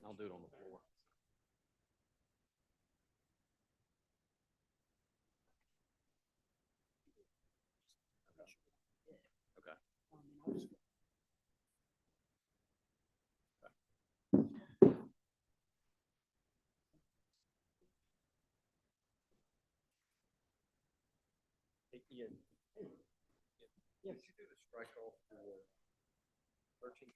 I'll do it on the floor. Okay. Ian, yes, you do the strike off for 13.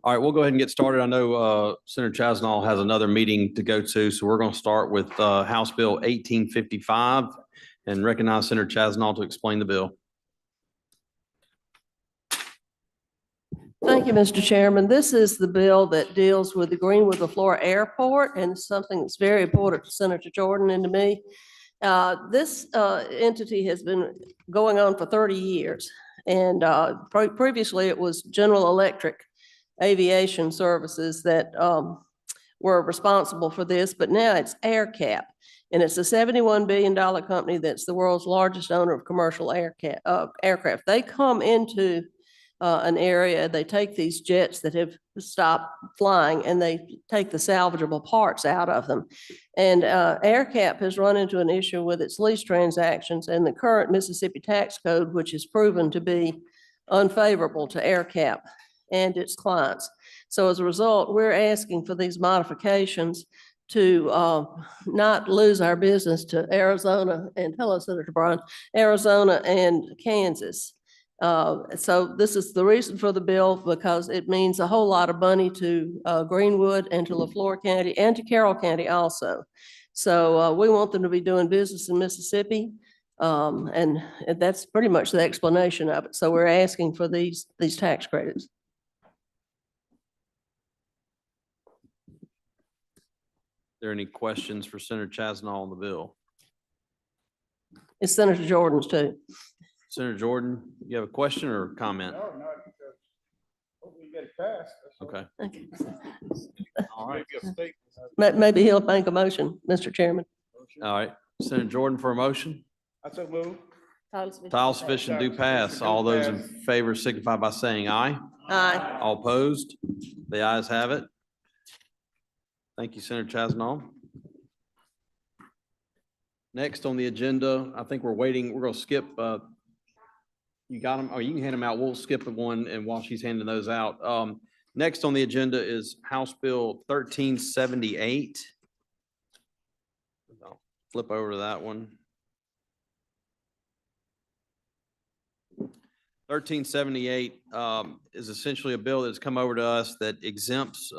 All right, we'll go ahead and get started. I know Senator Chasnall has another meeting to go to, so we're going to start with House Bill 1855 and recognize Senator Chasnall to explain the bill. Thank you, Mr. Chairman. This is the bill that deals with the Greenwood LaFleur Airport and something that's very important to Senator Jordan and to me. This entity has been going on for 30 years. And previously it was General Electric Aviation Services that were responsible for this, but now it's AerCap. And it's a $71 billion company that's the world's largest owner of commercial aircraft. They come into an area, they take these jets that have stopped flying and they take the salvageable parts out of them. And AerCap has run into an issue with its lease transactions and the current Mississippi tax code, which has proven to be unfavorable to AerCap and its clients. So as a result, we're asking for these modifications to not lose our business to Arizona and, hello, Senator Bryan, Arizona and Kansas. So this is the reason for the bill, because it means a whole lot of money to Greenwood and to LaFleur County and to Carroll County also. So we want them to be doing business in Mississippi. And that's pretty much the explanation of it. So we're asking for these tax credits. Are there any questions for Senator Chasnall on the bill? It's Senator Jordan's too. Senator Jordan, you have a question or a comment? No, not because hopefully you get it passed. Okay. Okay. All right. Maybe he'll make a motion, Mr. Chairman. All right. Senator Jordan for a motion. I so move. Title sufficient do pass. All those in favor signify by saying aye. Aye. All opposed? The ayes have it. Thank you, Senator Chasnall. Next on the agenda, I think we're waiting. We're going to skip. You got them? Oh, you can hand them out. We'll skip one, and while she's handing those out. Next on the agenda is House Bill 1378. I'll flip over to that one. 1378 is essentially a bill that's come over to us that exempts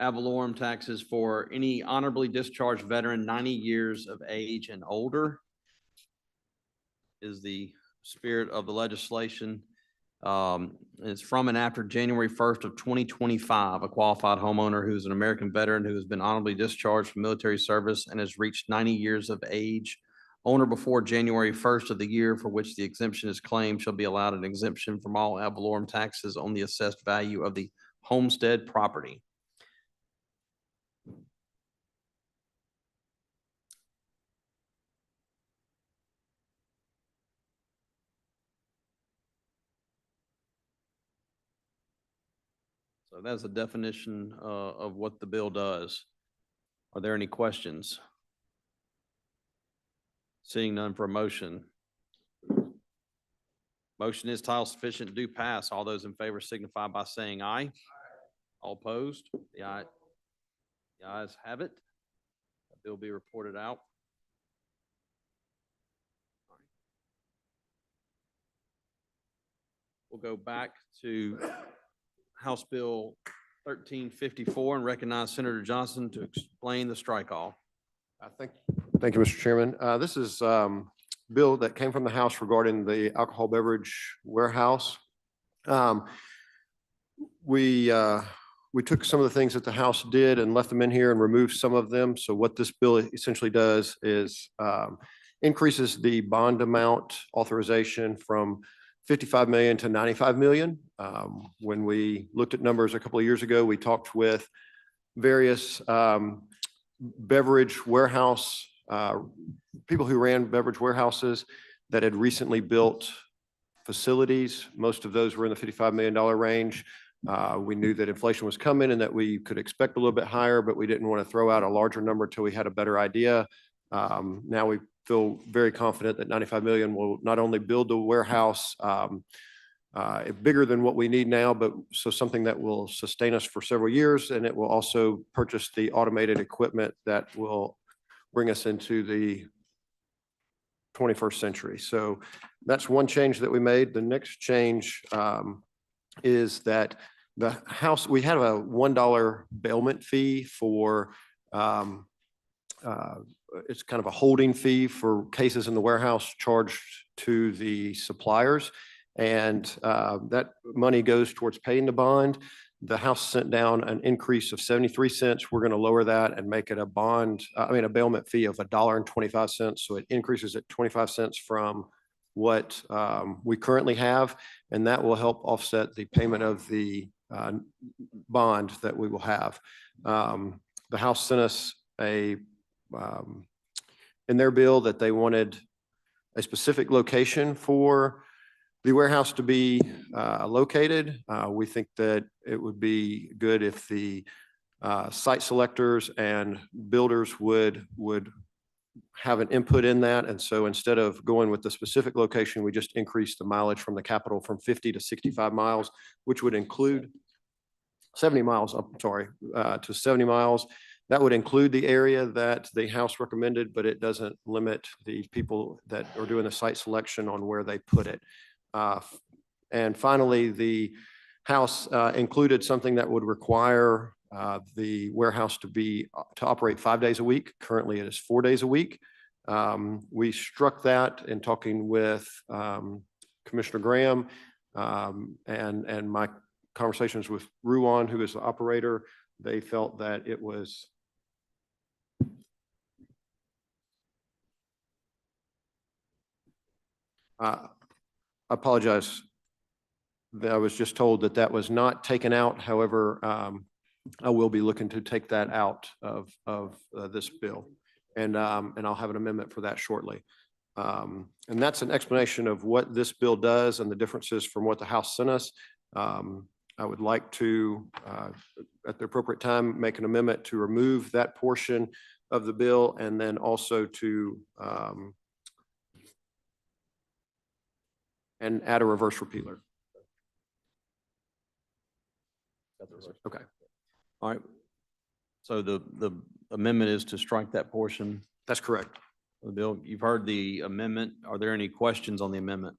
ad valorem taxes for any honorably discharged veteran 90 years of age and older is the spirit of the legislation. It's from and after January 1st of 2025, a qualified homeowner who's an American veteran who has been honorably discharged from military service and has reached 90 years of age, owner before January 1st of the year for which the exemption is claimed shall be allowed an exemption from all ad valorem taxes on the assessed value of the homestead property. So that's the definition of what the bill does. Are there any questions? Seeing none for a motion. Motion is title sufficient do pass. All those in favor signify by saying aye. All opposed? The ayes have it. The bill be reported out. We'll go back to House Bill 1354 and recognize Senator Johnson to explain the strike off. Thank you, Mr. Chairman. This is bill that came from the House regarding the alcohol beverage warehouse. We took some of the things that the House did and left them in here and removed some of them. So what this bill essentially does is increases the bond amount authorization from $55 million to $95 million. When we looked at numbers a couple of years ago, we talked with various beverage warehouse, people who ran beverage warehouses that had recently built facilities. Most of those were in the $55 million range. We knew that inflation was coming and that we could expect a little bit higher, but we didn't want to throw out a larger number until we had a better idea. Now we feel very confident that 95 million will not only build the warehouse bigger than what we need now, but so something that will sustain us for several years, and it will also purchase the automated equipment that will bring us into the 21st century. So that's one change that we made. The next change is that the house, we had a $1 bailment fee for it's kind of a holding fee for cases in the warehouse charged to the suppliers. And that money goes towards paying the bond. The House sent down an increase of 73 cents. We're going to lower that and make it a bailment fee of $1.25. So it increases at 25 cents from what we currently have. And that will help offset the payment of the bond that we will have. The House sent us in their bill that they wanted a specific location for the warehouse to be located. We think that it would be good if the site selectors and builders would have an input in that. And so instead of going with the specific location, we just increased the mileage from the Capitol from 50 to 65 miles, which would include 70 miles, I'm sorry, to 70 miles. That would include the area that the House recommended, but it doesn't limit the people that are doing the site selection on where they put it. And finally, the House included something that would require the warehouse to operate 5 days a week. Currently, it is 4 days a week. We struck that in talking with Commissioner Graham and my conversations with Ruan, who is the operator. They felt that it was I apologize. I was just told that that was not taken out. However, I will be looking to take that out of this bill, and I'll have an amendment for that shortly. And that's an explanation of what this bill does and the differences from what the House sent us. I would like to, at the appropriate time, make an amendment to remove that portion of the bill, and then also to and add a reverse repealer. Okay. All right. So the amendment is to strike that portion That's correct. of the bill. You've heard the amendment. Are there any questions on the amendment?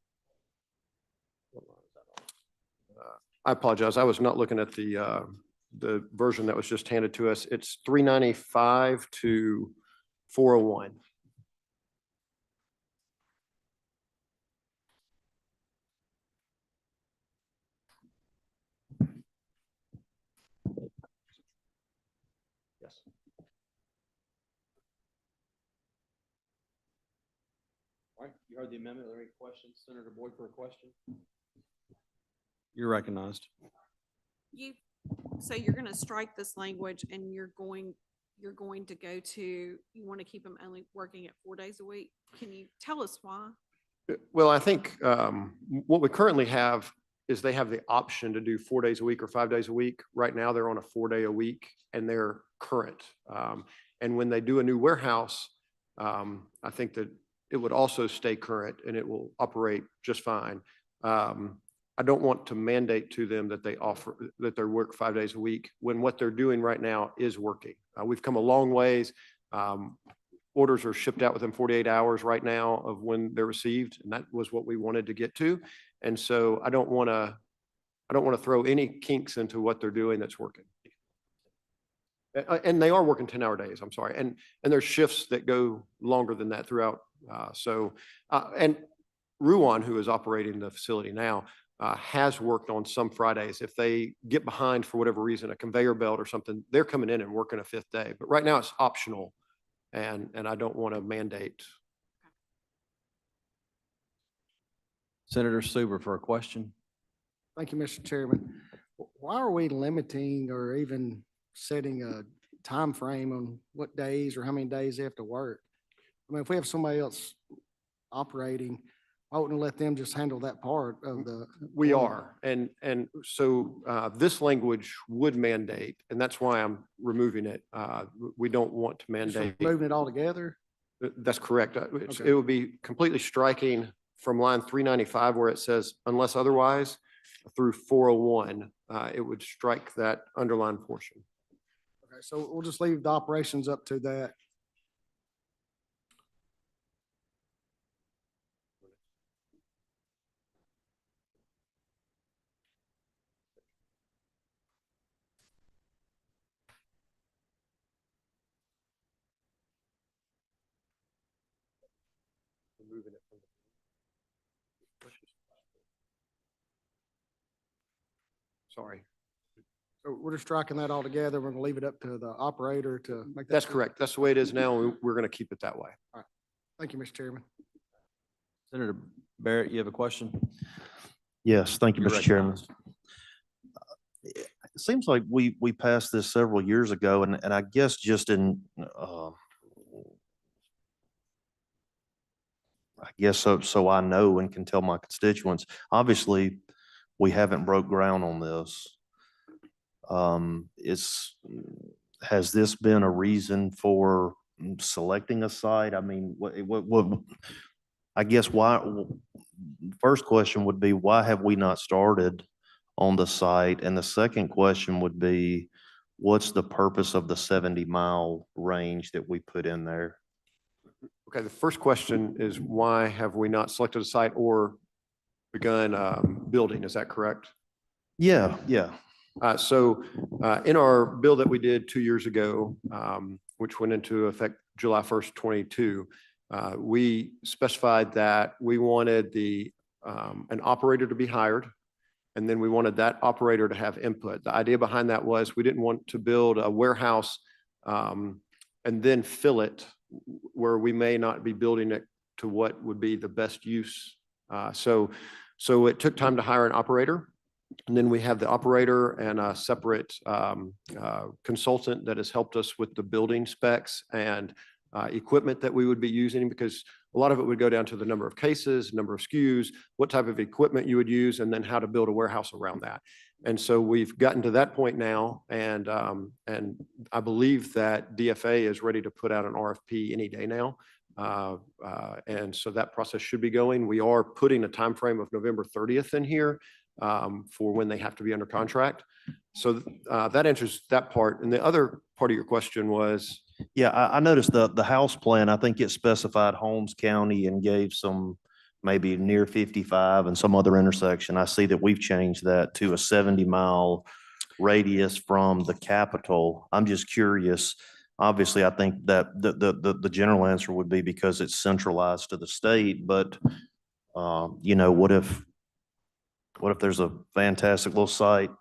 I apologize. I was not looking at the version that was just handed to us. It's 395 to 401. Yes. All right, you heard the amendment. Are there any questions? Senator Boyd for a question? You're recognized. So you're going to strike this language and you're going to go to, you want to keep them only working at 4 days a week? Can you tell us why? Well, I think what we currently have is they have the option to do 4 days a week or 5 days a week. Right now, they're on a 4 day a week and they're current. And when they do a new warehouse, I think that it would also stay current and it will operate just fine. I don't want to mandate to them that they work 5 days a week when what they're doing right now is working. We've come a long ways. Orders are shipped out within 48 hours right now of when they're received, and that was what we wanted to get to. And so I don't want to throw any kinks into what they're doing that's working. And they are working 10-hour days, I'm sorry. And there's shifts that go longer than that throughout. And Ruan, who is operating the facility now, has worked on some Fridays. If they get behind for whatever reason, a conveyor belt or something, they're coming in and working a 5th day. But right now it's optional, and I don't want to mandate. Senator Suber for a question. Thank you, Mr. Chairman. Why are we limiting or even setting a time frame on what days or how many days they have to work? I mean, if we have somebody else operating, why wouldn't we let them just handle that part of the? We are, and so this language would mandate, and that's why I'm removing it. We don't want to Just mandate. moving it all together? That's correct. Okay. It would be completely striking from line 395 where it says unless otherwise through 401. It would strike that underlined portion. Okay, so we'll just leave the operations up to that. Sorry. So we're just striking that all together. We're gonna leave it up to the operator to make that. That's decision. correct. That's the way it is now. and We're going to keep it that way. Thank you, Mr. Chairman. Senator Barrett, you have a question? Yes, thank you, You're Mr. Chairman. recognized. It seems like we passed this several years ago, and I guess just in, I guess so I know and can tell my constituents, obviously, we haven't broke ground on this. Has this been a reason for selecting a site? I mean, I guess first question would be, why have we not started on the site? And the second question would be, what's the purpose of the 70-mile range that we put in there? Okay, the first question is why have we not selected a site or begun building? Is that correct? Yeah. In our bill that we did 2 years ago, which went into effect July 1st, 22, we specified that we wanted an operator to be hired, and then we wanted that operator to have input. The idea behind that was we didn't want to build a warehouse and then fill it where we may not be building it to what would be the best use. So it took time to hire an operator. And then we have the operator and a separate consultant that has helped us with the building specs and equipment that we would be using, because a lot of it would go down to the number of cases, number of SKUs, what type of equipment you would use, and then how to build a warehouse around that. And so we've gotten to that point now, and I believe that DFA is ready to put out an RFP any day now. And so that process should be going. We are putting a time frame of November 30th in here for when they have to be under contract. So that answers that part. And the other part of your question was? Yeah, I noticed the house plan, I think it specified Holmes County and gave some maybe near 55 and some other intersection. I see that we've changed that to a 70-mile radius from the capital. I'm just curious. Obviously, I think that the general answer would be because it's centralized to the state, but what if there's a fantastic little site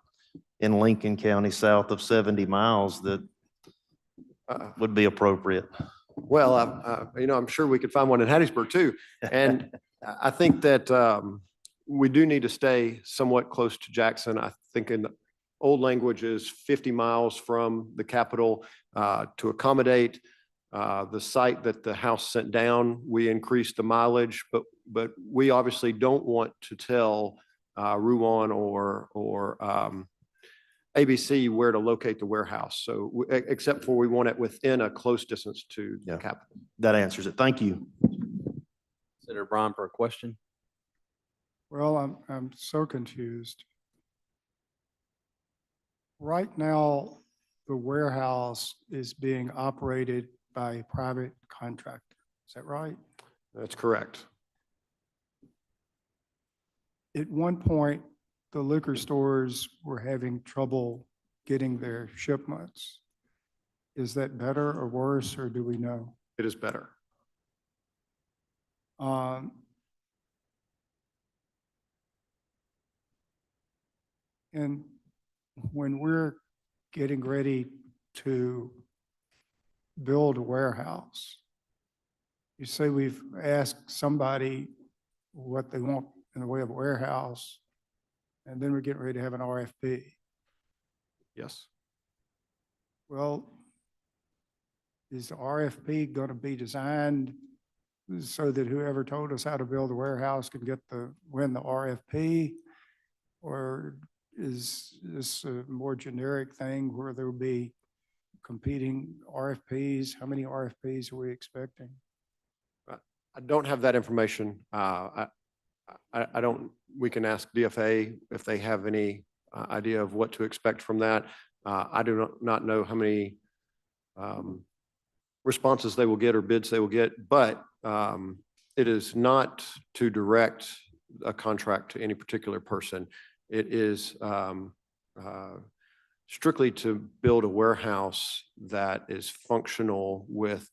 in Lincoln County south of 70 miles that would be appropriate? Well, I'm sure we could find one in Hattiesburg too. And I think that we do need to stay somewhat close to Jackson. I think in old language is 50 miles from the capital to accommodate the site that the House sent down. We increased the mileage, but we obviously don't want to tell Ruan or ABC where to locate the warehouse. So except for we want it within a close distance to the Yeah. capital. That answers it. Thank you. Senator Brown for a question. Well, I'm so confused. Right now, the warehouse is being operated by a private contractor. Is that right? That's correct. At one point, the liquor stores were having trouble getting their shipments. Is that better or worse, or do we know? It is better. And when we're getting ready to build a warehouse, you say we've asked somebody what they want in the way of a warehouse, and then we're getting ready to have an RFP. Yes. Well, is the RFP going to be designed so that whoever told us how to build a warehouse can win the RFP? Or is this a more generic thing where there will be competing RFPs? How many RFPs are we expecting? I don't have that information. I don't, we can ask DFA if they have any idea of what to expect from that. I do not know how many responses they will get or bids they will get, but it is not to direct a contract to any particular person. It is strictly to build a warehouse that is functional with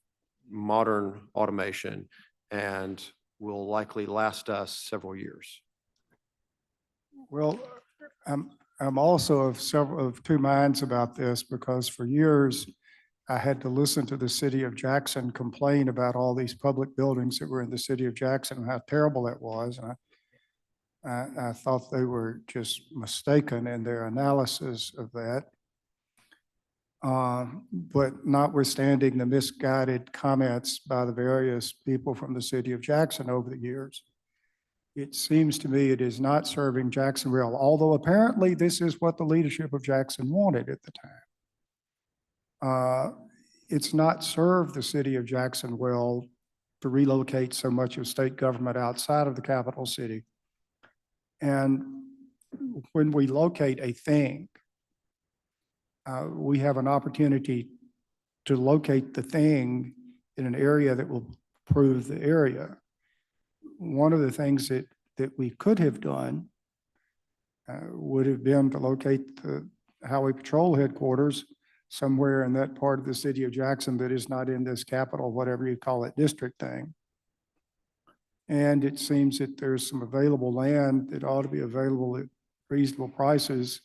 modern automation and will likely last us several years. Well, I'm also of two minds about this, because for years I had to listen to the city of Jackson complain about all these public buildings that were in the city of Jackson and how terrible that was. And I thought they were just mistaken in their analysis of that. But notwithstanding the misguided comments by the various people from the city of Jackson over the years, it seems to me it is not serving Jackson well, although apparently this is what the leadership of Jackson wanted at the time. It's not served the city of Jackson well to relocate so much of state government outside of the capital city. And when we locate a thing, we have an opportunity to locate the thing in an area that will improve the area. One of the things that we could have done would have been to locate the Highway Patrol headquarters somewhere in that part of the city of Jackson that is not in this capital, whatever you call it, district thing. And it seems that there's some available land that ought to be available at reasonable prices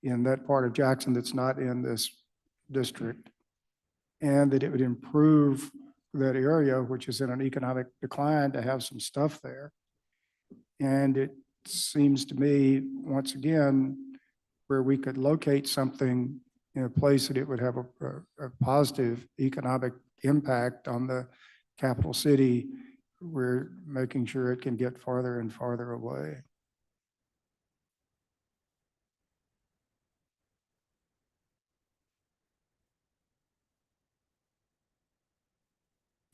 in that part of Jackson that's not in this district, and that it would improve that area, which is in an economic decline, to have some stuff there. And it seems to me, once again, where we could locate something in a place that it would have a positive economic impact on the capital city, we're making sure it can get farther and farther away.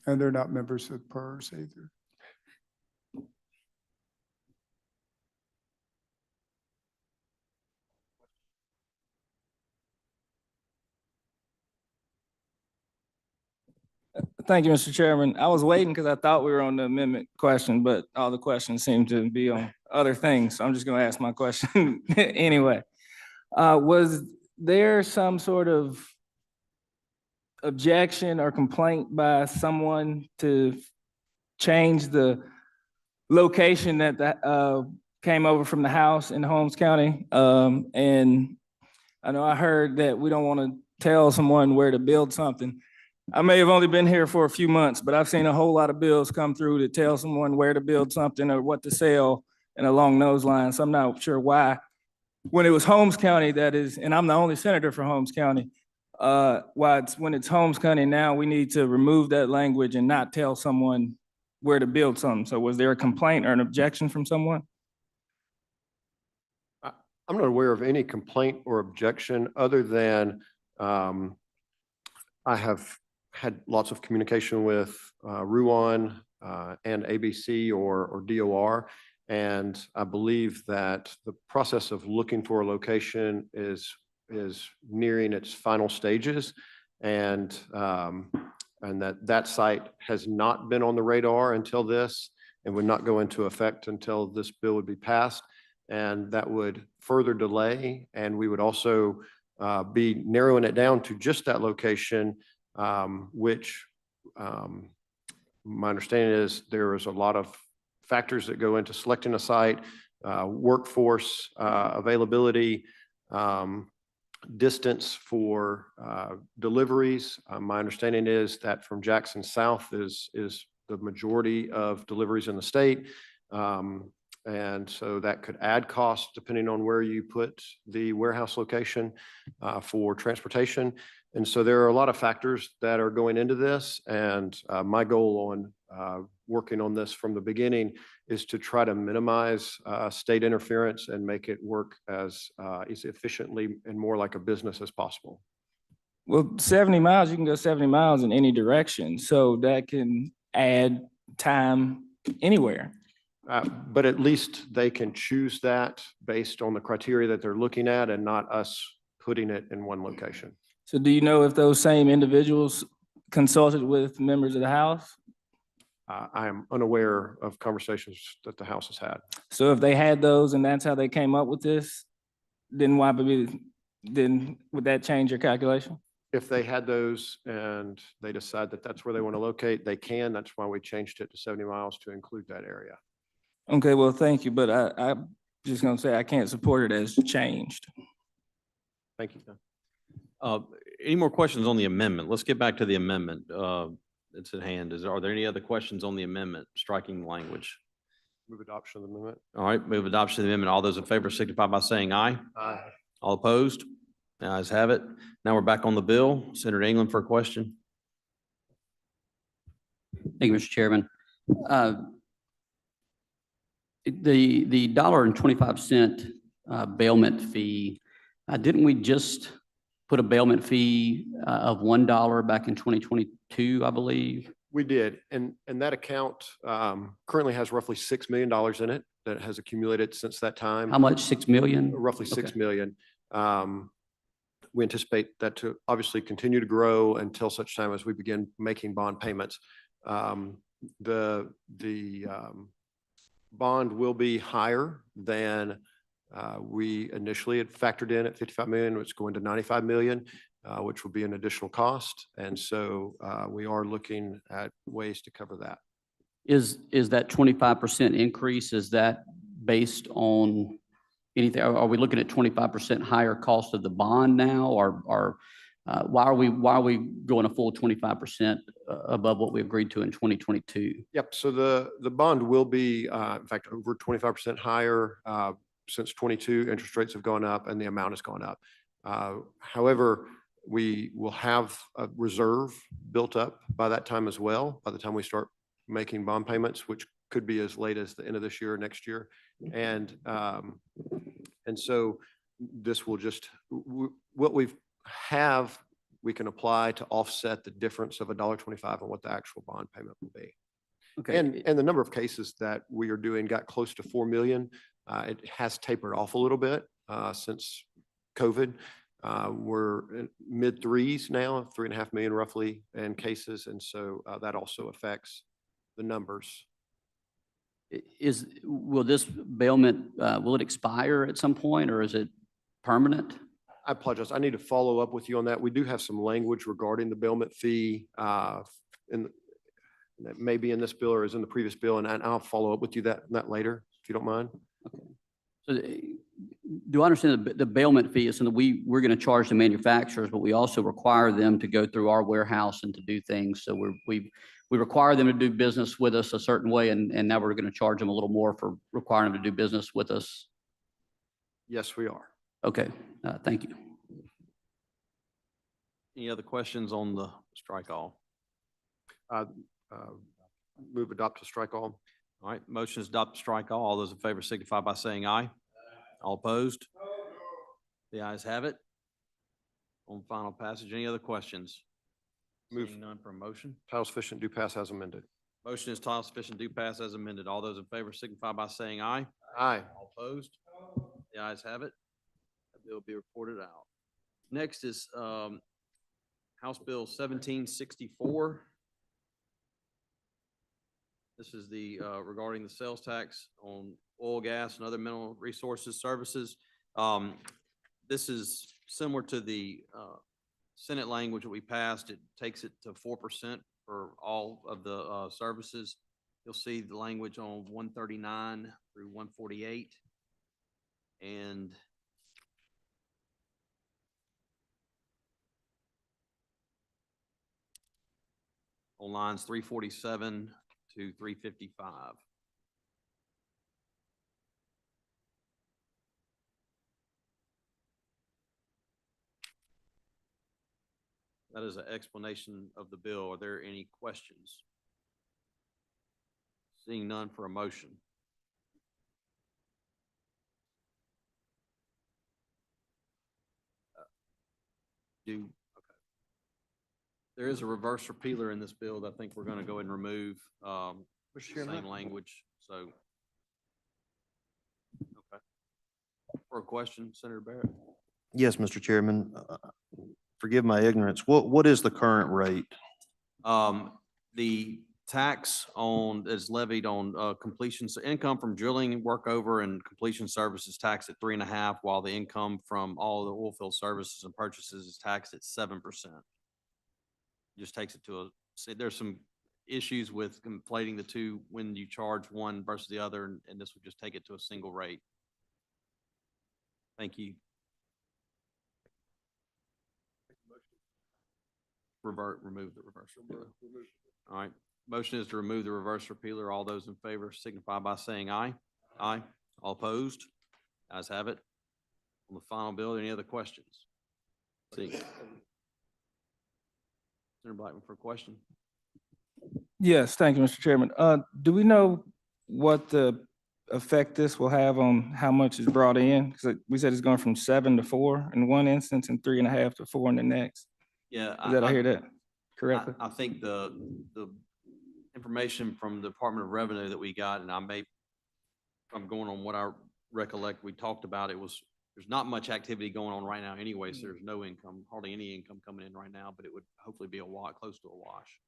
And they're not members of PERS either. Thank you, Mr. Chairman. I was waiting because I thought we were on the amendment question, but all the questions seem to be on other things. So I'm just going to ask my question anyway. Was there some sort of objection or complaint by someone to change the location that came over from the house in Holmes County? And I know I heard that we don't want to tell someone where to build something. I may have only been here for a few months, but I've seen a whole lot of bills come through to tell someone where to build something or what to sell and along those lines. So I'm not sure why. When it was Holmes County, that is, and I'm the only senator for Holmes County, when it's Holmes County now, we need to remove that language and not tell someone where to build something. So was there a complaint or an objection from someone? I'm not aware of any complaint or objection other than I have had lots of communication with Ruan and ABC or DOR. And I believe that the process of looking for a location is nearing its final stages. And that site has not been on the radar until this and would not go into effect until this bill would be passed. And that would further delay. And we would also be narrowing it down to just that location, which my understanding is there is a lot of factors that go into selecting a site, workforce availability, distance for deliveries. My understanding is that from Jackson South is the majority of deliveries in the state. And so that could add costs depending on where you put the warehouse location for transportation. And so there are a lot of factors that are going into this. And my goal on working on this from the beginning is to try to minimize state interference and make it work as efficiently and more like a business as possible. Well, 70 miles, you can go 70 miles in any direction, so that can add time anywhere. But at least they can choose that based on the criteria that they're looking at and not us putting it in one location. So do you know if those same individuals consulted with members of the House? I am unaware of conversations that the House has had. So if they had those and that's how they came up with this, then would that change your calculation? If they had those and they decide that that's where they want to locate, they can. That's why we changed it to 70 miles to include that area. Okay, well, thank you, but I'm just gonna say I can't support it as changed. Thank you. Any more questions on the amendment? Let's get back to the amendment that's at hand. Are there any other questions on the amendment, striking the language? Move adoption of the amendment. All right, move adoption of the amendment. All those in favor signify by saying aye. Aye. All opposed? The ayes have it. Now we're back on the bill. Senator England for a question. Thank you, Mr. Chairman. The $1.25 bailment fee, didn't we just put a bailment fee of $1 back in 2022, I believe? We did. And that account currently has roughly $6 million in it that has accumulated since that time. How much? 6 million? Roughly 6 Okay. million. We anticipate that to obviously continue to grow until such time as we begin making bond payments. The bond will be higher than we initially had factored in at 55 million, which is going to 95 million, which will be an additional cost. And so we are looking at ways to cover that. Is that 25% increase, is that based on anything? Are we looking at 25% higher cost of the bond now, or why are we going a full 25% above what we agreed to in 2022? Yep. So the bond will be, in fact, over 25% higher since 22. Interest rates have gone up and the amount has gone up. However, we will have a reserve built up by that time as well, by the time we start making bond payments, which could be as late as the end of this year or next year. And so this will just, what we can apply to offset the difference of $1.25 and what the actual bond payment will be. Okay. And the number of cases that we are doing got close to 4 million. It has tapered off a little bit since COVID. We're in mid threes now, 3.5 million roughly in cases. And so that also affects the numbers. Will this bailment, will it expire at some point, or is it permanent? I apologize. I need to follow up with you on that. We do have some language regarding the bailment fee that may be in this bill or is in the previous bill, and I'll follow up with you that later, if you don't mind. So do I understand the bailment fee is something we're going to charge the manufacturers, but we also require them to go through our warehouse and to do things. So we require them to do business with us a certain way, and now we're going to charge them a little more for requiring them to do business with us. Yes, we are. Okay, thank you. Any other questions on the strike all? Move adopt to strike all. All right, motion is adopt to strike all. All those in favor signify by saying aye. All opposed? The ayes have it. On final passage, any other questions? Move. Seeing none for a motion. Title sufficient do pass as amended. Motion is title sufficient do pass as amended. All those in favor signify by saying aye. Aye. All opposed? The ayes have it. That bill will be reported out. Next is House Bill 1764. This is the regarding the sales tax on oil, gas, and other mineral resources services. This is similar to the Senate language that we passed. It takes it to 4% for all of the services. You'll see the language on 139 through 148. And on lines 347 to 355. That is an explanation of the bill. Are there any questions? Seeing none for a motion. Okay. There is a reverse repealer in this bill that I think we're going to go ahead and remove, same language, so. Okay. For a question, Senator Barrett? Yes, Mr. Chairman. Forgive my ignorance. What is the current rate? The tax on, is levied on, completion, so income from drilling, workover, and completion services taxed at 3.5%, while the income from all the oil field services and purchases is taxed at 7%. Just takes it to there's some issues with conflating the two when you charge one versus the other, and this would just take it to a single rate. Thank you. Remove the reverse repealer. All right, motion is to remove the reverse repealer. All those in favor signify by saying aye. Aye. All opposed? Ayes have it. On the final bill, any other questions? See. Senator Blackman for a question. Yes, thank you, Mr. Chairman. Do we know what the effect this will have on how much is brought in? Because we said it's going from 7 to 4 in one instance and 3.5 to 4 in the next. Yeah. Did I hear that correctly? I think the information from the Department of Revenue that we got, and I'm going on what I recollect, we talked about, there's not much activity going on right now anyway, so there's no income, hardly any income coming in right now, but it would hopefully be close to a wash.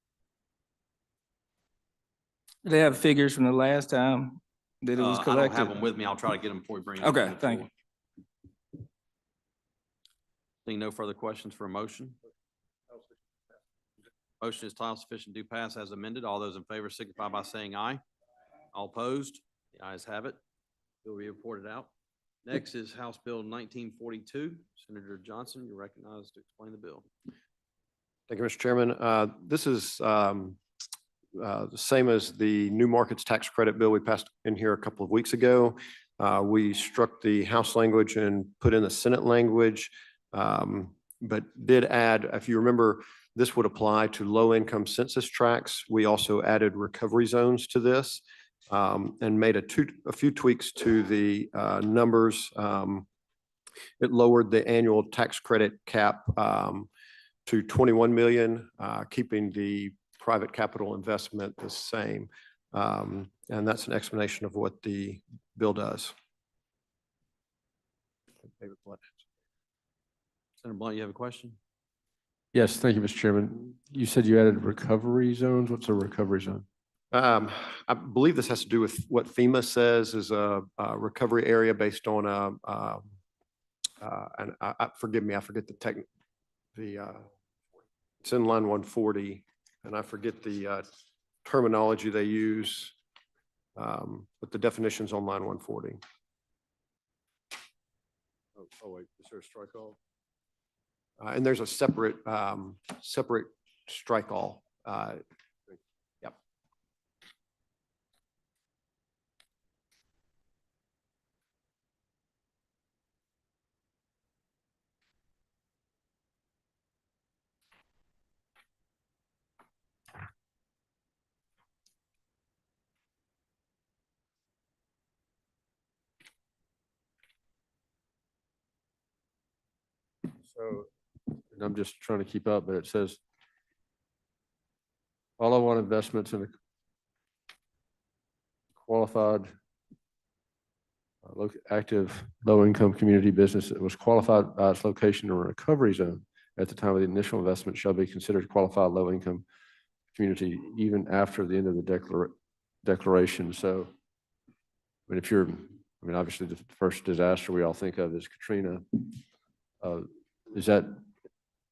Do they have figures from the last time that it was I don't collected? have them with me. I'll try to get them before we bring them. Okay, thank you. Seeing no further questions for a motion. Motion is title sufficient do pass as amended. All those in favor signify by saying aye. All opposed? The ayes have it. Bill will be reported out. Next is House Bill 1942. Senator Johnson, you're recognized to explain the bill. Thank you, Mr. Chairman. This is the same as the new markets tax credit bill we passed in here a couple of weeks ago. We struck the House language and put in the Senate language, but did add, if you remember, this would apply to low-income census tracts. We also added recovery zones to this and made a few tweaks to the numbers. It lowered the annual tax credit cap to 21 million, keeping the private capital investment the same. And that's an explanation of what the bill does. Senator Blunt, you have a question? Yes, thank you, Mr. Chairman. You said you added recovery zones. What's a recovery zone? I believe this has to do with what FEMA says is a recovery area based on and forgive me, I forget it's in line 140, and I forget the terminology they use, but the definition's on line 140. Oh, wait, is there a strike all? And there's a separate strike all. Yep. So, and I'm just trying to keep up, but it says follow-on investments in a qualified active low-income community business that was qualified by its location or recovery zone at the time of the initial investment shall be considered qualified low-income community even after the end of the declaration. So, I mean, obviously the first disaster we all think of is Katrina. Is that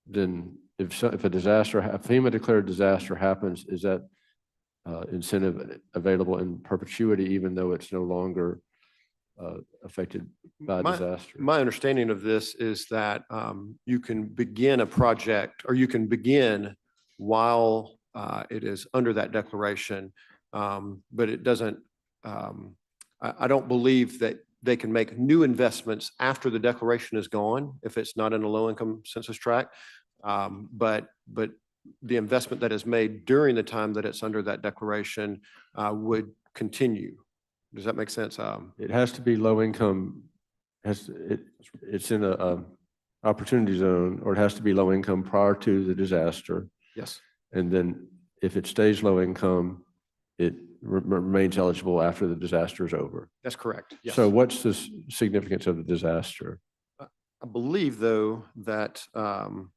then if a FEMA declared disaster happens, is that incentive available in perpetuity, even though it's no longer affected by disaster? My understanding of this is that you can begin a project, or you can begin while it is under that declaration, but it doesn't, I don't believe that they can make new investments after the declaration is gone if it's not in a low-income census tract. But the investment that is made during the time that it's under that declaration would continue. Does that make sense? It has to be low income, it's in a opportunity zone, or it has to be low income prior to the disaster. Yes. And then if it stays low income, it remains eligible after the disaster is over. That's correct. Yes. So what's the significance of the disaster? I believe, though, that the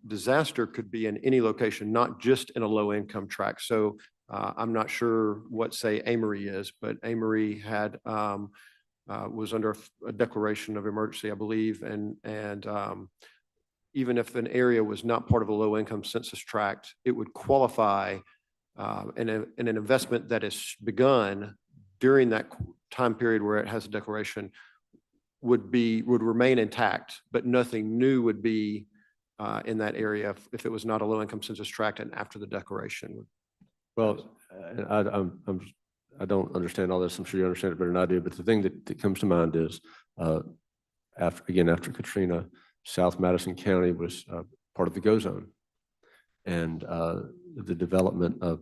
disaster could be in any location, not just in a low-income tract. So I'm not sure what, say, Amory is, but Amory had was under a declaration of emergency, I believe, and even if an area was not part of a low-income census tract, it would qualify in an investment that is begun during that time period where it has a declaration would remain intact, but nothing new would be in that area if it was not a low-income census tract and after the declaration. Well, I don't understand all this. I'm sure you understand it better than I do, but the thing that comes to mind is after Katrina, South Madison County was part of the GO zone. And the development of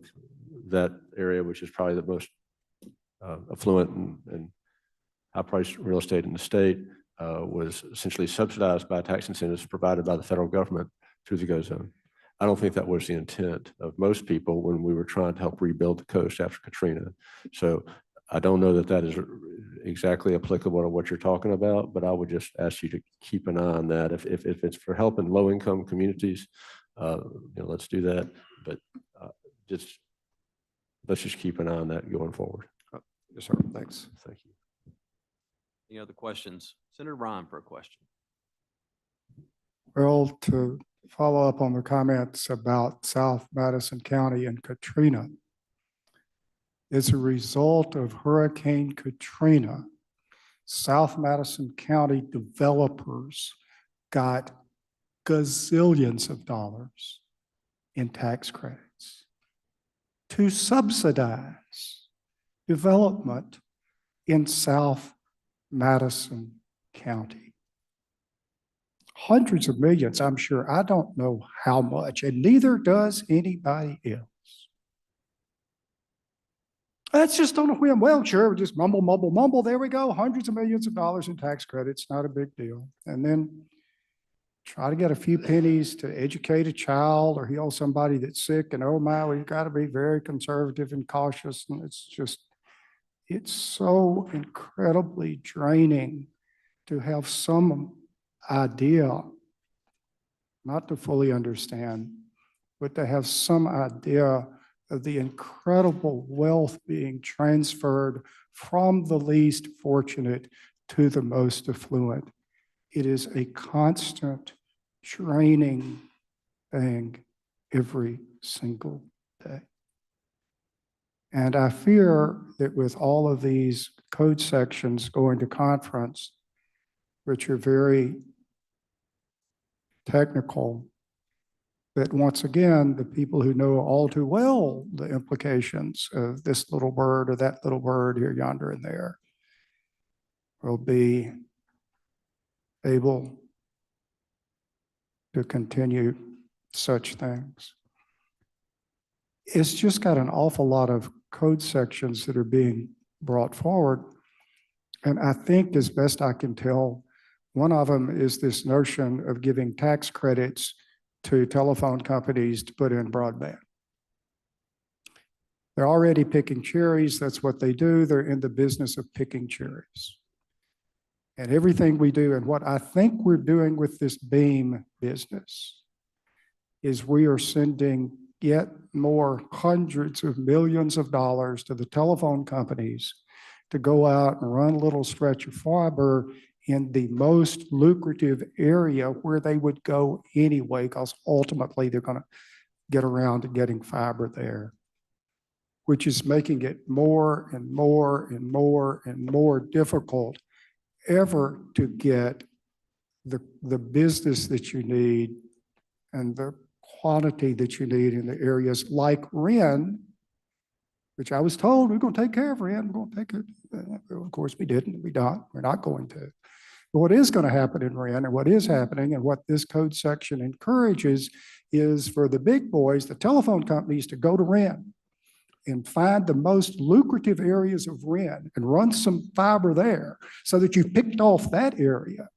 that area, which is probably the most affluent and high-priced real estate in the state, was essentially subsidized by tax incentives provided by the federal government through the GO zone. I don't think that was the intent of most people when we were trying to help rebuild the coast after Katrina. So I don't know that that is exactly applicable to what you're talking about, but I would just ask you to keep an eye on that. If it's for helping low-income communities, let's do that. But let's just keep an eye on that going forward. Yes, sir. Thanks. Thank you. Any other questions? Senator Ryan for a question. Well, to follow up on the comments about South Madison County and Katrina, as a result of Hurricane Katrina, South Madison County developers got gazillions of dollars in tax credits to subsidize development in South Madison County. Hundreds of millions, I'm sure. I don't know how much, and neither does anybody else. That's just on a whim. Well, sure, just mumble, mumble, mumble. There we go. Hundreds of millions of dollars in tax credits, not a big deal. And then try to get a few pennies to educate a child or heal somebody that's sick. And oh my, we've got to be very conservative and cautious. And it's so incredibly draining to have some idea, not to fully understand, but to have some idea of the incredible wealth being transferred from the least fortunate to the most affluent. It is a constant draining thing every single day. And I fear that with all of these code sections going to conference, which are very technical, that once again, the people who know all too well the implications of this little bird or that little bird here, yonder, and there will be able to continue such things. It's just got an awful lot of code sections that are being brought forward. And I think, as best I can tell, one of them is this notion of giving tax credits to telephone companies to put in broadband. They're already picking cherries. That's what they do. They're in the business of picking cherries. And everything we do, and what I think we're doing with this Beam business, is we are sending yet more hundreds of millions of dollars to the telephone companies to go out and run a little stretch of fiber in the most lucrative area where they would go anyway, because ultimately they're going to get around to getting fiber there, which is making it more and more and more and more difficult ever to get the business that you need and the quantity that you need in the areas like Wren, which I was told we're going to take care of Wren. We're going to take it. Of course, we didn't. We're not going to. What is going to happen in Wren and what is happening and what this code section encourages is for the big boys, the telephone companies, to go to Wren and find the most lucrative areas of Wren and run some fiber there so that you've picked off that area,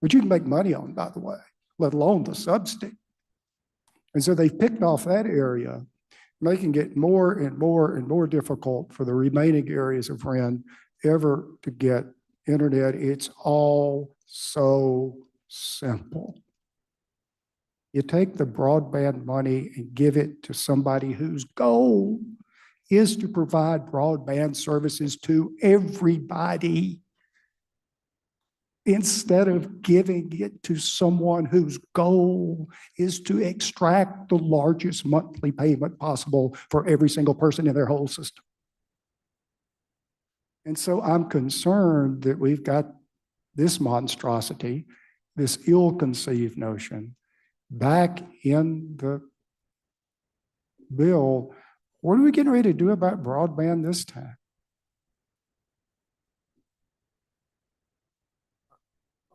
which you can make money on, by the way, let alone the subsidy. And so they've picked off that area, making it more and more and more difficult for the remaining areas of Wren ever to get internet. It's all so simple. You take the broadband money and give it to somebody whose goal is to provide broadband services to everybody, instead of giving it to someone whose goal is to extract the largest monthly payment possible for every single person in their whole system. And so I'm concerned that we've got this monstrosity, this ill-conceived notion back in the bill. What are we getting ready to do about broadband this time?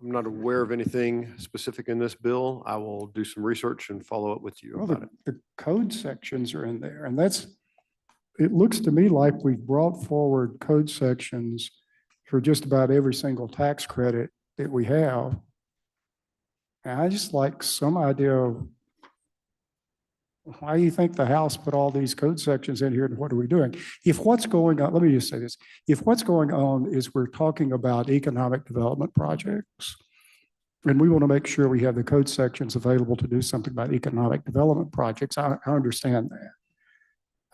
I'm not aware of anything specific in this bill. I will do some research and follow up with you Well, about it. the code sections are in there, and it looks to me like we've brought forward code sections for just about every single tax credit that we have. And I just like some idea of why you think the House put all these code sections in here and what are we doing? If what's going on, let me just say this, if what's going on is we're talking about economic development projects, and we want to make sure we have the code sections available to do something about economic development projects, I understand that.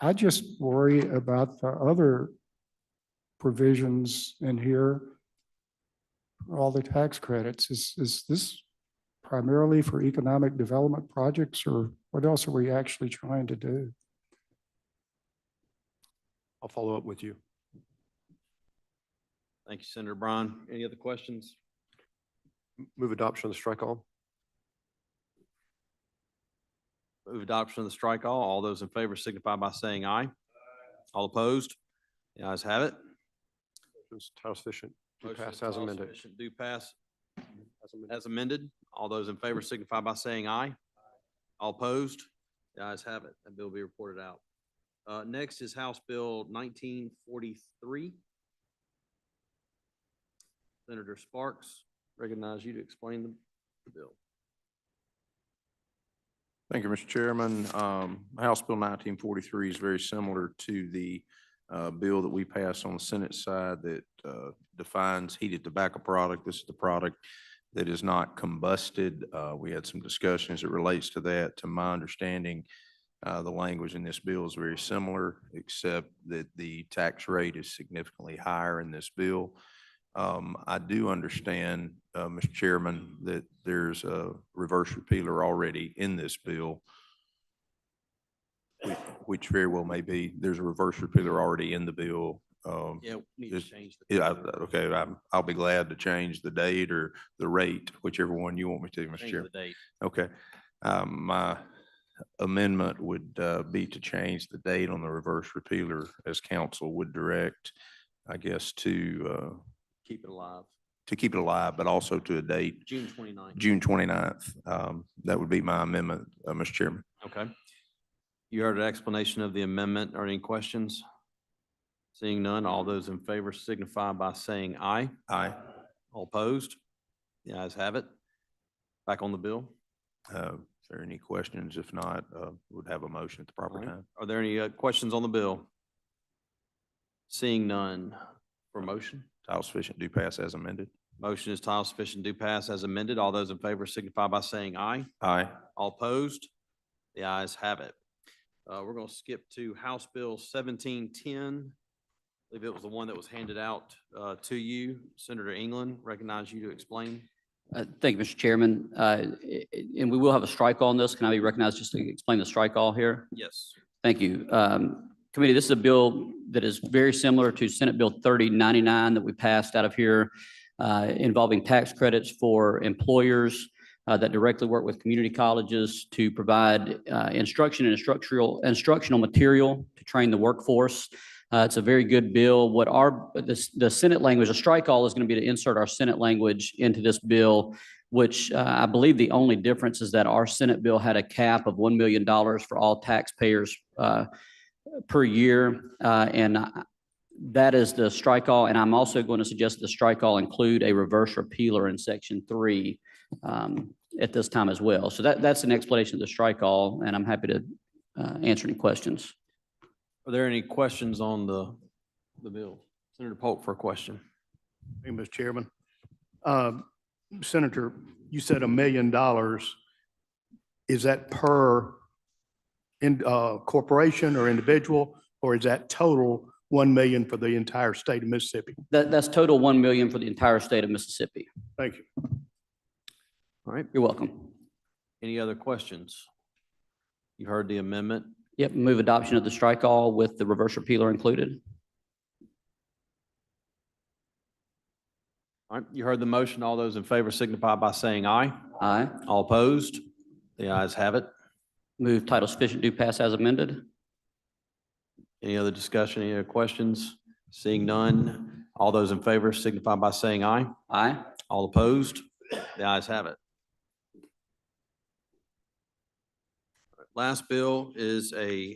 I just worry about the other provisions in here, all the tax credits. Is this primarily for economic development projects, or what else are we actually trying to do? I'll follow up with you. Thank you, Senator Bryan. Any other questions? Move adoption of the strike all. Move adoption of the strike all. All those in favor signify by saying aye. All opposed? The ayes have it. Tile sufficient. Do Motion pass is as tile amended. sufficient, do pass as amended. All those in favor signify by saying aye. All opposed? The ayes have it. That bill will be reported out. Next is House Bill 1943. Senator Sparks, recognize you to explain the bill. Thank you, Mr. Chairman. House Bill 1943 is very similar to the bill that we passed on the Senate side that defines heated tobacco product. This is the product that is not combusted. We had some discussion as it relates to that. To my understanding, the language in this bill is very similar, except that the tax rate is significantly higher in this bill. I do understand, Mr. Chairman, that there's a reverse repealer already in this bill, which very well may be. There's a reverse repealer already in the bill. Yeah, we need to change the. Yeah, okay, I'll be glad to change the date or the rate, whichever one you want me to, Mr. Change Chairman. the date. Okay. My amendment would be to change the date on the reverse repealer as council would direct, I guess, to Keep it alive. keep it alive, but also to a date, June 29th. June 29th. That would be my amendment, Mr. Chairman. Okay. You heard an explanation of the amendment. Are any questions? Seeing none, all those in favor signify by saying aye. Aye. All opposed? The ayes have it. Back on the bill. Is there any questions? If not, would have a motion at the proper All right. time. Are there any questions on the bill? Seeing none, for motion? Title sufficient, do pass as amended. Motion is title sufficient, do pass as amended. All those in favor signify by saying aye. Aye. All opposed? The ayes have it. We're going to skip to House Bill 1710. I believe it was the one that was handed out to you. Senator England, recognize you to explain. Thank you, Mr. Chairman. And we will have a strike on this. Can I be recognized just to explain the strike all here? Yes. Thank you. Committee, this is a bill that is very similar to Senate Bill 3099 that we passed out of here involving tax credits for employers that directly work with community colleges to provide instruction and instructional material to train the workforce It's a very good bill. What the Senate language, a strike all is going to be to insert our Senate language into this bill, which I believe the only difference is that our Senate bill had a cap of $1 million for all taxpayers per year. And that is the strike all. And I'm also going to suggest the strike all include a reverse repealer in Section 3 at this time as well. So that's an explanation of the strike all, and I'm happy to answer any questions. Are there any questions on the bill? Senator Polk for a question. Thank you, Mr. Chairman. Senator, you said $1 million. Is that per corporation or individual, or is that total 1 million for the entire state of Mississippi? That's total 1 million for the entire state of Mississippi. Thank you. All right. You're welcome. Any other questions? You heard the amendment. Yep, move adoption of the strike all with the reverse repealer included. All right, you heard the motion. All those in favor signify by saying aye. Aye. All opposed? The ayes have it. Move title sufficient do pass as amended. Any other discussion, any other questions? Seeing none, all those in favor signify by saying aye. Aye. All opposed? The ayes have it. Last bill is a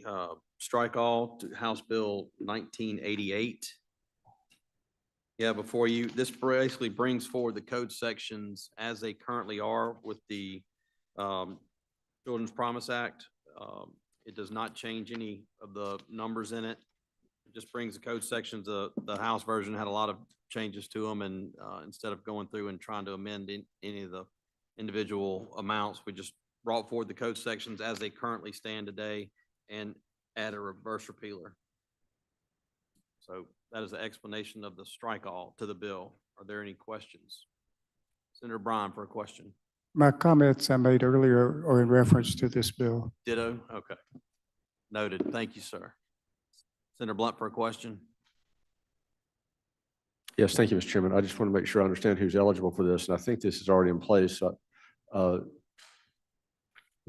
strike all to House Bill 1988. Yeah, before you, this basically brings forward the code sections as they currently are with the Children's Promise Act. It does not change any of the numbers in it. It just brings the code sections. The House version had a lot of changes to them, and instead of going through and trying to amend any of the individual amounts, we just brought forward the code sections as they currently stand today and add a reverse repealer. So that is the explanation of the strike all to the bill. Are there any questions? Senator Bryan for a question. My comments I made earlier are in reference to this bill. Ditto? Okay. Noted. Thank you, sir. Senator Blunt for a question. Yes, thank you, Mr. Chairman. I just want to make sure I understand who's eligible for this, and I think this is already in place.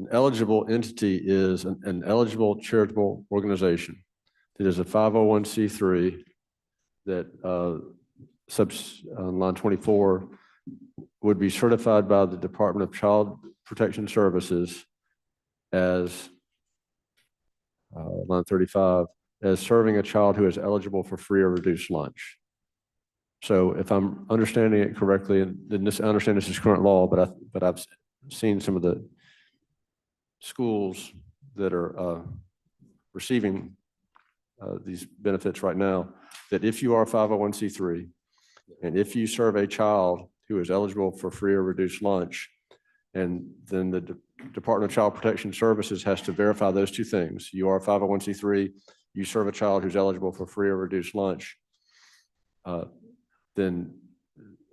An eligible entity is an eligible charitable organization. It is a 501c3 that line 24 would be certified by the Department of Child Protection Services as line 35 as serving a child who is eligible for free or reduced lunch. So if I'm understanding it correctly, and I understand this is current law, but I've seen some of the schools that are receiving these benefits right now, that if you are a 501c3 and if you serve a child who is eligible for free or reduced lunch, and then the Department of Child Protection Services has to verify those two things. You are a 501c3, you serve a child who's eligible for free or reduced lunch, then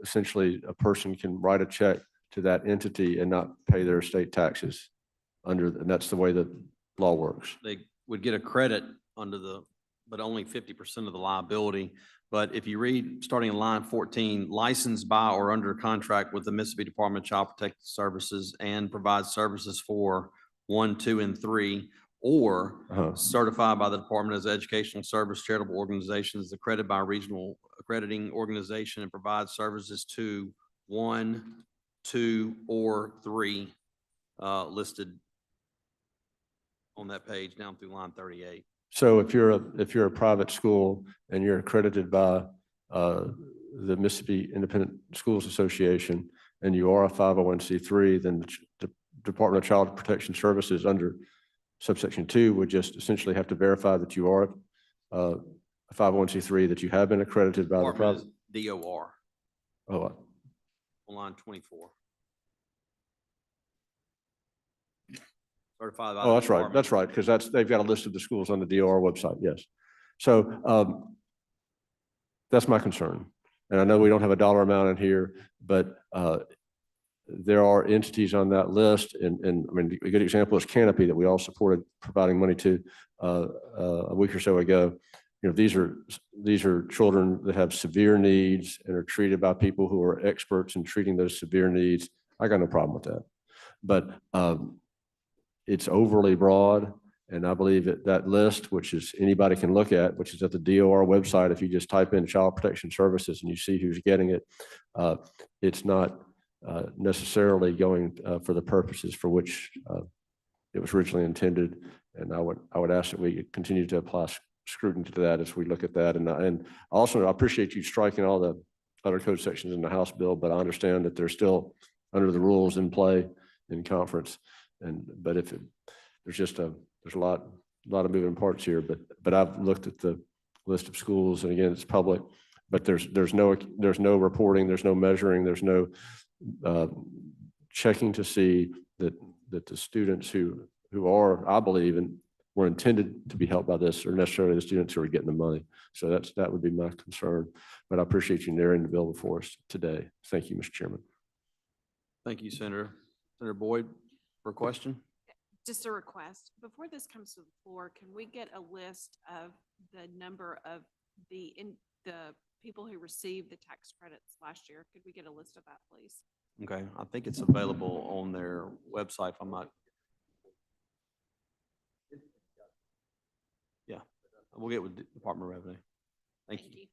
essentially a person can write a check to that entity and not pay their state taxes and that's the way that law works. They would get a credit under but only 50% of the liability. But if you read, starting in line 14, licensed by or under contract with the Mississippi Department of Child Protective Services and provides services for 1, 2, and 3, or certified by the Department as Educational Service Charitable Organizations, accredited by a regional accrediting organization and provides services to 1, 2, or 3 listed on that page down through line 38. So if you're a private school and you're accredited by the Mississippi Independent Schools Association and you are a 501c3, then the Department of Child Protection Services under subsection 2 would just essentially have to verify that you are a 501c3, that you have been accredited by the private. DOR. Oh, On line 24. Certified by the that's right. department. That's right. Because they've got a list of the schools on the DOR website. Yes. So that's my concern. And I know we don't have a dollar amount in here, but there are entities on that list. And I mean, a good example is Canopy that we all supported providing money to a week or so ago. You know, these are children that have severe needs and are treated by people who are experts in treating those severe needs. I got no problem with that. But it's overly broad, And I believe that that list, which is anybody can look at, which is at the DOR website, if you just type in Child Protection Services and you see who's getting it, it's not necessarily going for the purposes for which it was originally intended. And I would ask that we continue to apply scrutiny to that as we look at that. And also, I appreciate you striking all the other code sections in the House bill, but I understand that they're still under the rules in play in conference. But if there's a lot of moving parts here, but I've looked at the list of schools, and again, it's public, but there's no reporting, there's no measuring, there's no checking to see that the students who are, I believe, and were intended to be helped by this are necessarily the students who are getting the money. So that would be my concern. But I appreciate you narrowing the bill before us today. Thank you, Mr. Chairman. Thank you, Senator. Senator Boyd, for a question? Just a request, before this comes to the floor, can we get a list of the number of the people who received the tax credits last year? Could we get a list of that, please? Okay, I think it's available on their website if I'm not. Yeah, we'll get with the Department of Revenue. Thank you.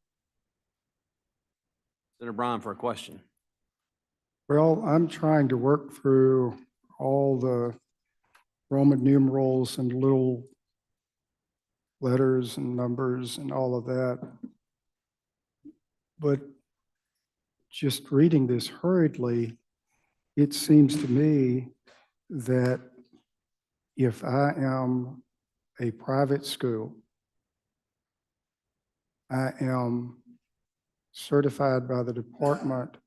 Senator Bryan for a question. Well, I'm trying to work through all the Roman numerals and little letters and numbers and all of that. But just reading this hurriedly, it seems to me that if I am a private school, I am certified by the department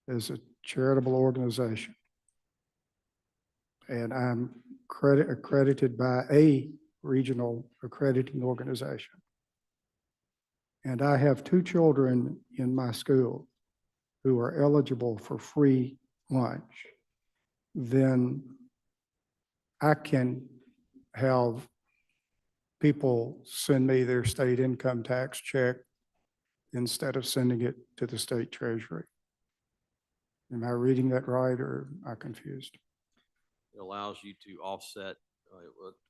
as a charitable organization, and I'm accredited by a regional accrediting organization, and I have 2 children in my school who are eligible for free lunch, then I can have people send me their state income tax check instead of sending it to the state treasury. Am I reading that right, or am I confused? It allows you to offset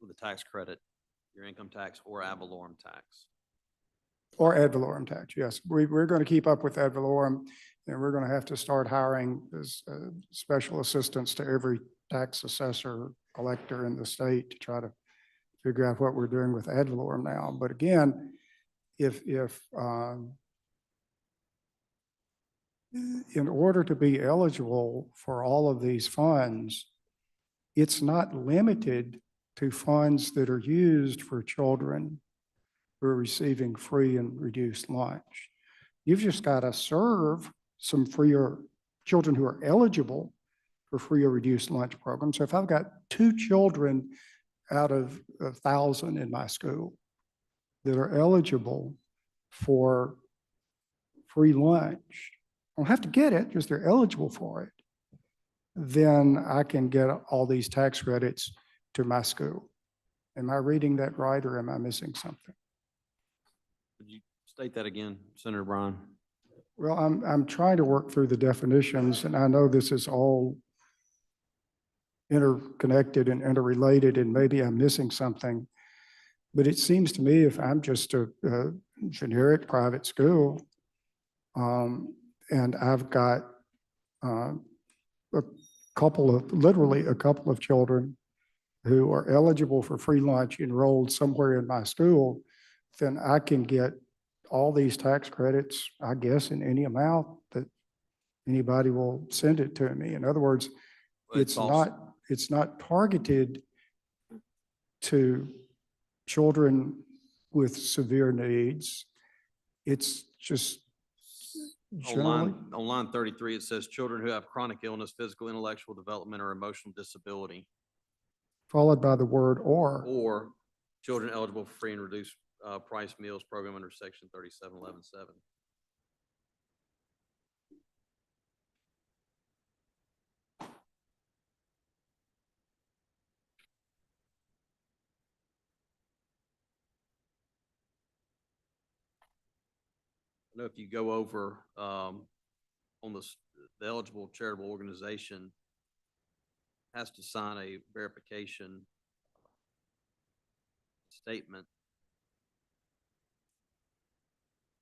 with a tax credit, your income tax or ad valorem tax. Or ad valorem tax, yes. We're going to keep up with ad valorem, and we're going to have to start hiring as special assistants to every tax assessor, collector in the state to try to figure out what we're doing with ad valorem now. But again, if in order to be eligible for all of these funds, it's not limited to funds that are used for children who are receiving free and reduced lunch. You've just got to serve some free or children who are eligible for free or reduced lunch programs. So if I've got 2 children out of 1,000 in my school that are eligible for free lunch, I don't have to get it, just they're eligible for it, then I can get all these tax credits to my school. Am I reading that right, or am I missing something? Would you state that again, Senator Bryan? Well, I'm trying to work through the definitions, and I know this is all interconnected and interrelated, and maybe I'm missing something. But it seems to me if I'm just a generic private school, and I've got literally a couple of children who are eligible for free lunch enrolled somewhere in my school, then I can get all these tax credits, I guess, in any amount that anybody will send it to me. In other words, it's not targeted to children with severe needs. It's just generally. On line 33, it says children who have chronic illness, physical, intellectual development, or emotional disability. Followed by the word or. Or children eligible for free and reduced price meals program under section 3711.7. I know if you go over on the eligible charitable organization has to sign a verification statement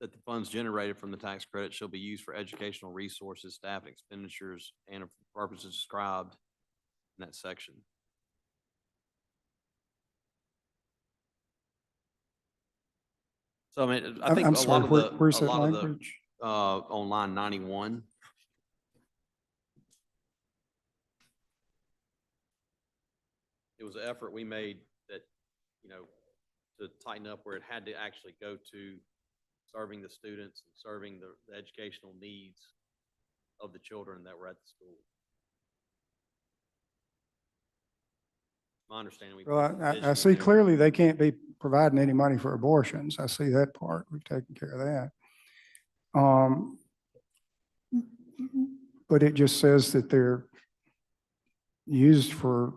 that the funds generated from the tax credit shall be used for educational resources, staff expenditures, and for purposes described in that section. So I mean, I think I'm a sorry, lot of where- the, where's a that lot of the, language? on line 91. It was an effort we made that, you know, to tighten up where it had to actually go to serving the students and serving the educational needs of the children that were at the school. My understanding. Well, I see clearly they can't be providing any money for abortions. I see that part. We've taken care of that. But it just says that they're used for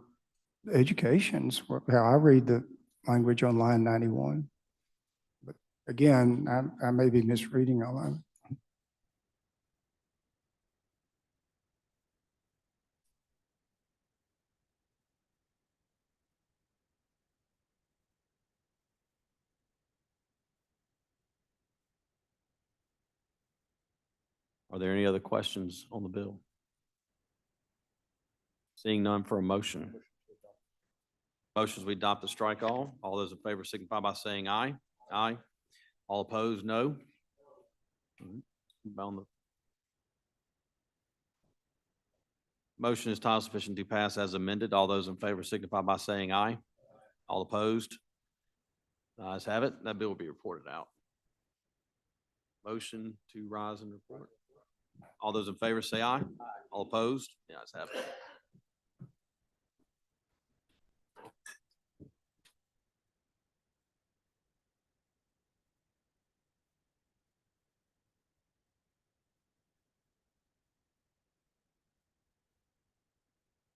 educations, how I read the language on line 91. But again, I may be misreading all of it. Are there any other questions on the bill? Seeing none for a motion. Motions, we adopt the strike all. All those in favor signify by saying aye. Aye. All opposed, no. On the motion is title sufficient to pass as amended. All those in favor signify by saying aye. All opposed? The ayes have it. That bill will be reported out. Motion to rise and report. All those in favor say aye. All opposed? The ayes have it.